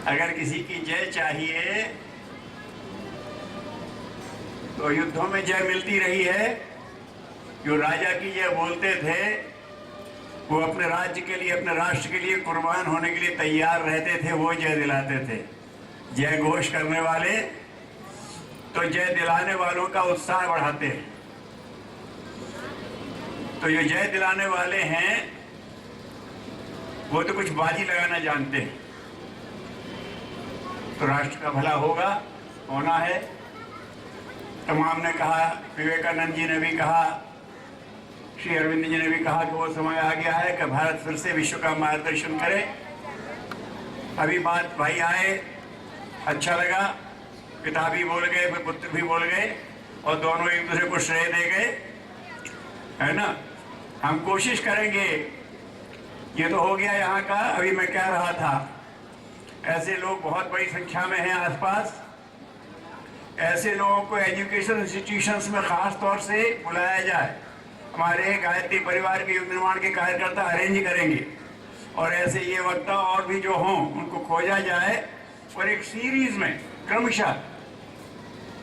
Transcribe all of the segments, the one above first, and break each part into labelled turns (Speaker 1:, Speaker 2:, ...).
Speaker 1: अगर किसी की जय चाहिए तो युद्धों में जय मिलती रही है। जो राजा की जय बोलते थे वो अपने राज्य के लिए, अपने राष्ट्र के लिए कुर्बान होने के लिए तैयार रहते थे, वो जय दिलाते थे। जय घोष करने वाले तो जय दिलाने वालों का उत्साह बढ़ाते हैं। तो ये जय दिलाने वाले हैं वो तो कुछ बाजी लगाना जानते हैं। तो राष्ट्र का भला होगा, होना है। तमाम ने कहा, विवेकानंद जी ने भी कहा, श्री अरविंद जी ने भी कहा कि वो समय आ गया है कि भारत फिर से विश्व का मार्गदर्शन करे। अभी बात भाई आए, अच्छा लगा, पिता भी बोल गए, फिर पुत्र भी बोल गए और दोनों एक दूसरे को श्रेय दे गए, है ना। हम कोशिश करेंगे, ये तो हो गया यहाँ का। अभी मैं कह रहा था, ऐसे लोग बहुत बड़ी संख्या में हैं आसपास। ऐसे लोगों को एजुकेशन इंस्टीट्यूशंस में खास तौर से बुलाया जाए। हमारे गायत्री परिवार के युग निर्माण के कार्यकर्ता अरेंज करेंगे और ऐसे ये वक्ता और भी जो हों उनको खोजा जाए और एक सीरीज में क्रमशः,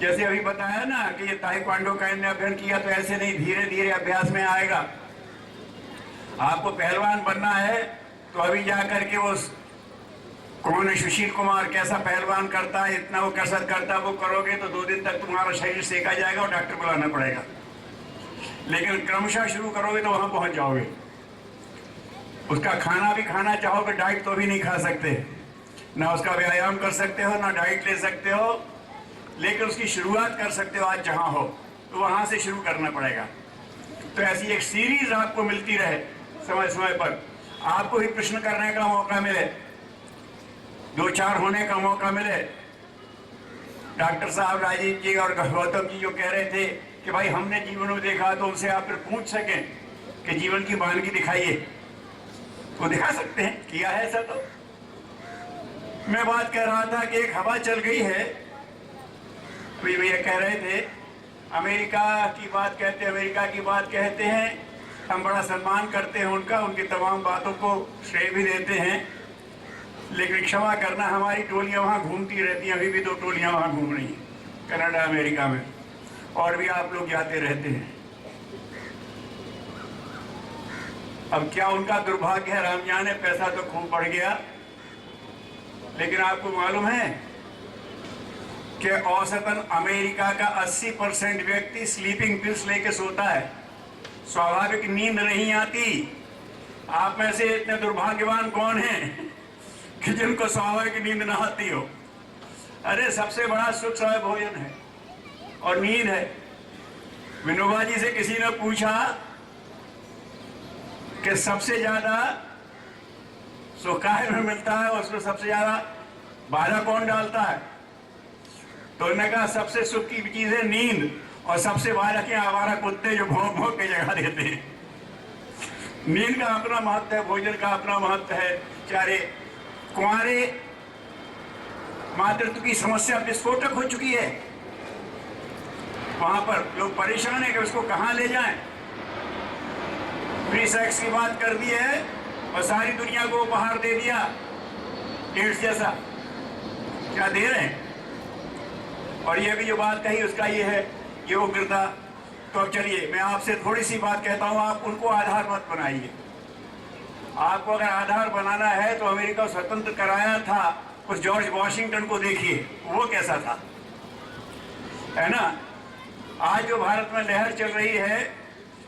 Speaker 1: जैसे अभी बताया ना कि ये ताइक्वांडो का इन्हें अध्ययन किया, तो ऐसे नहीं, धीरे धीरे अभ्यास में आएगा। आपको पहलवान बनना है तो अभी जाकर के वो कौन है, सुशील कुमार कैसा पहलवान करता है, इतना वो कसरत करता है, वो करोगे तो 2 दिन तक तुम्हारा शरीर सेका जाएगा और डॉक्टर बुलाना पड़ेगा। लेकिन क्रमशः शुरू करोगे तो वहां पहुंच जाओगे। उसका खाना भी खाना चाहोगे, डाइट तो भी नहीं खा सकते, ना उसका व्यायाम कर सकते हो, ना डाइट ले सकते हो, लेकिन उसकी शुरुआत कर सकते हो। आज जहां हो तो वहां से शुरू करना पड़ेगा। तो ऐसी एक सीरीज आपको मिलती रहे, समय समय पर आपको ही प्रश्न करने का मौका मिले, 2-4 होने का मौका मिले। डॉक्टर साहब राजीव जी और गौतम जी जो कह रहे थे कि भाई हमने जीवन में देखा, तो उनसे आप फिर पूछ सकें कि जीवन की वानगी दिखाइए, तो दिखा सकते हैं, किया है ऐसा। तो मैं बात कह रहा था कि एक हवा चल गई है। अभी भैया कह रहे थे अमेरिका की बात कहते हैं, हम बड़ा सम्मान करते हैं उनका, उनकी तमाम बातों को श्रेय भी देते हैं। लेकिन क्षमा करना, हमारी टोलियां वहां घूमती रहती हैं। अभी भी 2 टोलियां वहां घूम रही हैं, कनाडा अमेरिका में, और भी आप लोग जाते रहते हैं। अब क्या उनका दुर्भाग्य है, राम जाने, पैसा तो खूब बढ़ गया। लेकिन आपको मालूम है कि औसतन अमेरिका का 80% व्यक्ति स्लीपिंग पिल्स लेके सोता है, स्वाभाविक नींद नहीं आती। आप में से इतने दुर्भाग्यवान कौन हैं कि जिनको स्वाभाविक नींद ना आती हो। अरे सबसे बड़ा सुख स्वाभाविक भोजन है और नींद है। विनोबा जी से किसी ने पूछा कि सबसे ज्यादा सुख काहे में मिलता है, उसमें सबसे ज्यादा बाधा कौन डालता है, तो उन्होंने कहा सबसे सुख की चीज है नींद, और सबसे बाधा के आवारा कुत्ते जो भौंक भौंक के जगा देते हैं। नींद का अपना महत्व है, भोजन का अपना महत्व है। चारे कुंवारे मातृत्व की समस्या विस्फोटक हो चुकी है। वहां पर लोग परेशान है कि उसको कहां ले जाएं। फ्री सेक्स की बात कर दी है और सारी दुनिया को उपहार दे दिया, एड्स जैसा। क्या दे रहे हैं? और ये भी जो बात कही उसका ये है, ये उग्रता। तो अब चलिए मैं आपसे थोड़ी सी बात कहता हूं, आप उनको आधार मत बनाइए। आपको अगर आधार बनाना है तो अमेरिका स्वतंत्र कराया था, उस जॉर्ज वॉशिंगटन को देखिए, वो कैसा था, है ना। आज जो भारत में लहर चल रही है,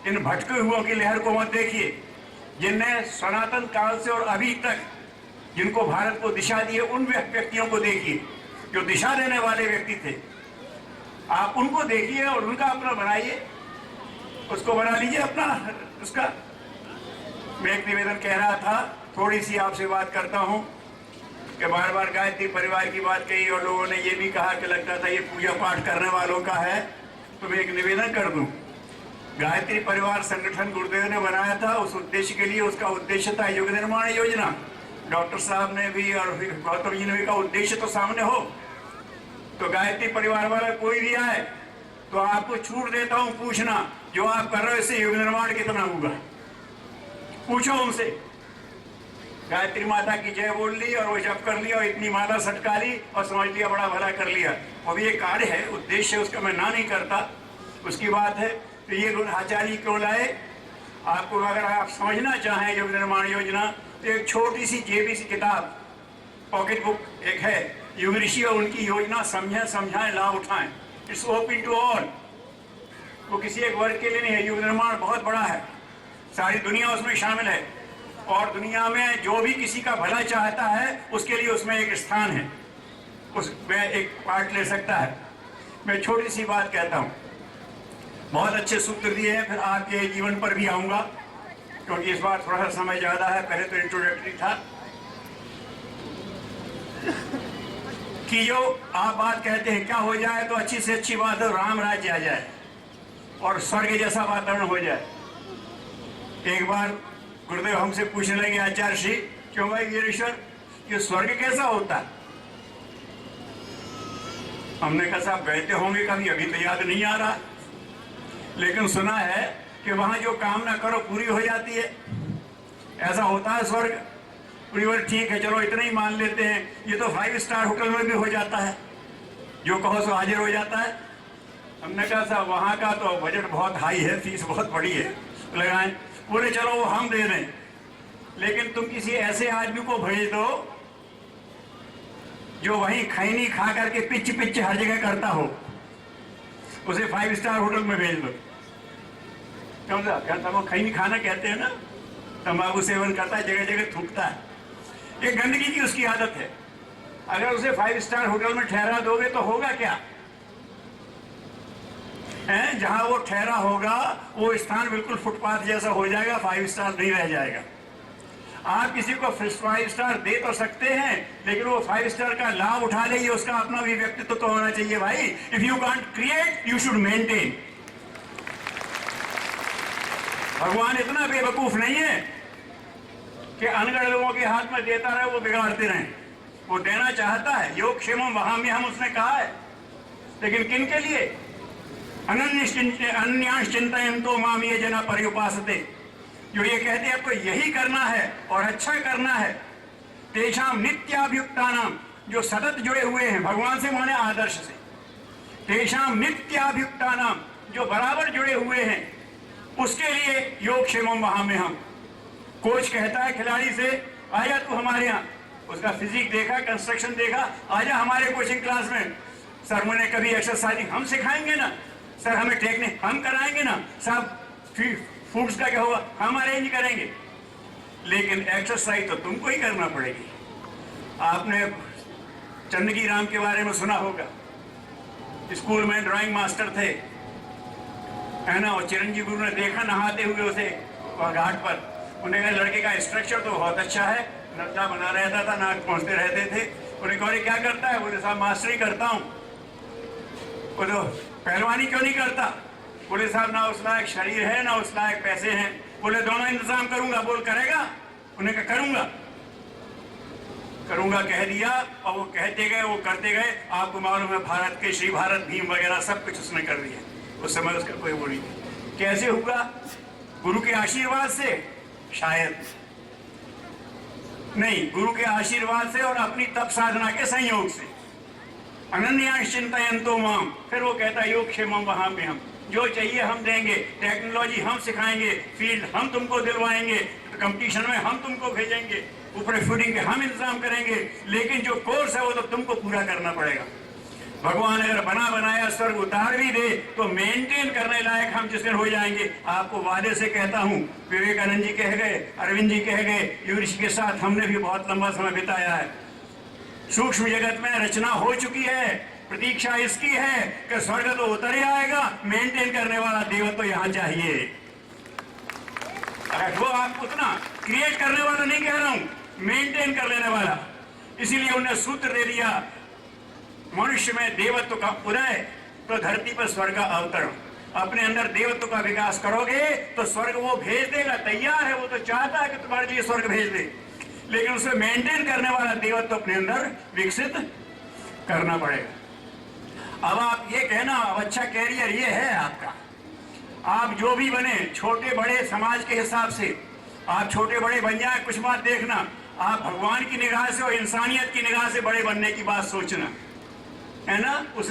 Speaker 1: इन भटके हुओं की लहर को मत देखिए, जिनने सनातन काल से और अभी तक जिनको भारत को दिशा दी है, उन व्यक्तियों को देखिए जो दिशा देने वाले व्यक्ति थे। आप उनको देखिए और उनका अपना बनाइए, उसको बना लीजिए अपना उसका। मैं एक निवेदन कह रहा था, थोड़ी सी आपसे बात करता हूं कि बार बार गायत्री परिवार की बात कही और लोगों ने ये भी कहा कि लगता था ये पूजा पाठ करने वालों का है। तो मैं एक निवेदन कर दूं, गायत्री परिवार संगठन गुरुदेव ने बनाया था उस उद्देश्य के लिए। उसका उद्देश्य था युग निर्माण योजना। डॉक्टर साहब ने भी और गौतम जी ने भी कहा उद्देश्य तो सामने हो। तो गायत्री परिवार वाला कोई भी आए तो आपको छूट देता हूं, पूछना जो आप कर रहे हो इससे युग निर्माण कितना होगा, पूछो उनसे। गायत्री माता की जय बोल ली और वो जप कर लिया और इतनी माला सटका ली और समझ लिया बड़ा भला कर लिया। वो भी एक कार्य है, उद्देश्य उसका मैं ना नहीं करता, उसकी बात है। तो ये आचार्य क्यों लाए? आपको अगर आप समझना चाहें युग निर्माण योजना, तो एक छोटी सी जेबी सी किताब, पॉकेट बुक एक है, युग ऋषि और उनकी योजना समझाएं लाभ उठाएं। इट्स ओपन टू ऑल, वो किसी एक वर्ग के लिए नहीं है। युग निर्माण बहुत बड़ा है, सारी दुनिया उसमें शामिल है और दुनिया में जो भी किसी का भला चाहता है उसके लिए उसमें एक स्थान है, उसमें एक पार्ट ले सकता है। मैं छोटी सी बात कहता हूँ, बहुत अच्छे सूत्र दिए हैं, फिर आपके जीवन पर भी आऊँगा क्योंकि इस बार थोड़ा सा समय ज़्यादा है, पहले तो इंट्रोडक्टरी था। कि जो आप बात कहते हैं क्या हो जाए तो अच्छी से अच्छी बात हो, राम राज्य आ जाए और स्वर्ग जैसा वातावरण हो जाए। एक बार गुरुदेव हमसे पूछने लगे, आचार्य श्री क्यों भाई वीरेश्वर ये स्वर्ग कैसा होता है? हमने कहा साहब गए तो होंगे कभी, अभी तो याद नहीं आ रहा, लेकिन सुना है कि वहां जो कामना करो पूरी हो जाती है। ऐसा होता है स्वर्ग? ठीक है, चलो इतना ही मान लेते हैं, ये तो 5 स्टार होटल में भी हो जाता है, जो कहो सो हाजिर हो जाता है। हमने कहा साहब वहाँ का तो बजट बहुत हाई है, फीस बहुत बड़ी है, लगाएं। बोले चलो वो हम दे दें, लेकिन तुम किसी ऐसे आदमी को भेज दो जो वहीं खैनी खा करके पिच हर जगह करता हो, उसे 5 स्टार होटल में भेज दो। समझा? क्या वो खैनी खाना कहते हैं ना, तंबाकू सेवन करता है, जगह जगह थूकता है, ये गंदगी की उसकी आदत है। अगर उसे 5 स्टार होटल में ठहरा दोगे तो होगा क्या? जहां वो ठहरा होगा वो स्थान बिल्कुल फुटपाथ जैसा हो जाएगा, 5 स्टार नहीं रह जाएगा। आप किसी को 5 स्टार दे तो सकते हैं, लेकिन वो 5 स्टार का लाभ उठा ले, ये उसका अपना भी व्यक्तित्व तो होना चाहिए भाई। If you can't create you should maintain. भगवान इतना बेवकूफ नहीं है कि अनगढ़ लोगों के हाथ में देता रहे वो बिगाड़ते रहे। वो देना चाहता है, योग क्षेमम वहां में हम उसने कहा है, लेकिन किन के लिए? अन्यांश चिंतयन्तो माम ये जना पर्युपासते, जो ये कहते हैं आपको यही करना है और अच्छा करना है। तेषाम नित्याभियुक्तानाम, जो सतत जुड़े हुए हैं भगवान से, माने आदर्श से। तेषाम नित्याभियुक्तानाम, जो बराबर जुड़े हुए हैं, उसके लिए योग क्षेमम वहां में हम। कोच कहता है खिलाड़ी से, आजा तू हमारे यहाँ, उसका फिजिक देखा, कंस्ट्रक्शन देखा, आजा हमारे कोचिंग क्लास में, सर मैंने कभी एक्सरसाइजिंग हम सिखाएंगे ना, सर हमें टेक्निक हम कराएंगे ना, सब फूड्स का क्या होगा हम अरेंज करेंगे, लेकिन एक्सरसाइज तो तुमको ही करना पड़ेगी। आपने चंदगी राम के बारे में सुना होगा, स्कूल में ड्राइंग मास्टर थे, है ना, और चिरंजीव गुरु ने देखा नहाते हुए उसे घाट पर। उन्हें कहा लड़के का स्ट्रक्चर तो बहुत अच्छा है, नक्शा बना रहता था, नाक पहुंचते रहते थे। उन्हें कहा क्या करता है? बोले साहब मास्टरी करता हूँ। बोले पहलवानी क्यों नहीं करता? बोले साहब ना उस लायक शरीर है ना उस लायक पैसे हैं। बोले दोनों इंतजाम करूंगा। बोल करेगा? उन्हें कहा करूंगा कह दिया, और वो कहते गए, वो करते गए। आपको मालूम है भारत के श्री भारत भीम वगैरह सब कुछ उसने कर दिया। उस समय उसका कोई वो नहीं। कैसे हुआ? गुरु के आशीर्वाद से? शायद नहीं, गुरु के आशीर्वाद से और अपनी तप साधना के संयोग से। अनन्यांश चिंतयन्तो माम, फिर वो कहता है योग क्षेमम वहां में हम, जो चाहिए हम देंगे, टेक्नोलॉजी हम सिखाएंगे, फील्ड हम तुमको दिलवाएंगे, कंपटीशन में हम तुमको भेजेंगे, ऊपर फूडिंग के हम इंतजाम करेंगे, लेकिन जो कोर्स है वो तो तुमको पूरा करना पड़ेगा। भगवान अगर बना बनाया स्वर्ग उतार भी दे तो मेंटेन करने लायक हम जिस दिन हो जाएंगे। आपको वादे से कहता हूँ, विवेकानंद जी कह गए, अरविंद जी कह गए, युग ऋषि के साथ हमने भी बहुत लंबा समय बिताया है। सूक्ष्म जगत में रचना हो चुकी है, प्रतीक्षा इसकी है कि स्वर्ग तो उतर ही आएगा, मेंटेन करने वाला देव तो यहाँ चाहिए। अगर वो आप उतना क्रिएट करने वाला नहीं कह रहा हूँ, मेंटेन कर लेने वाला। इसीलिए उन्हें सूत्र दे दिया, मनुष्य में देवत्व का उदय तो धरती पर स्वर्ग का अवतरण। अपने अंदर देवत्व का विकास करोगे तो स्वर्ग वो भेज देगा, तैयार है, वो तो चाहता है कि तुम्हारे लिए स्वर्ग भेज दे, लेकिन उसे मेंटेन करने वाला देवत्व अपने अंदर विकसित करना पड़ेगा। अब आप ये कहना अब अच्छा कैरियर ये है आपका, आप जो भी बने छोटे बड़े समाज के हिसाब से, आप छोटे बड़े बन जाए, कुछ बात देखना, आप भगवान की निगाह से और इंसानियत की निगाह से बड़े बनने की बात सोचना, है ना। उस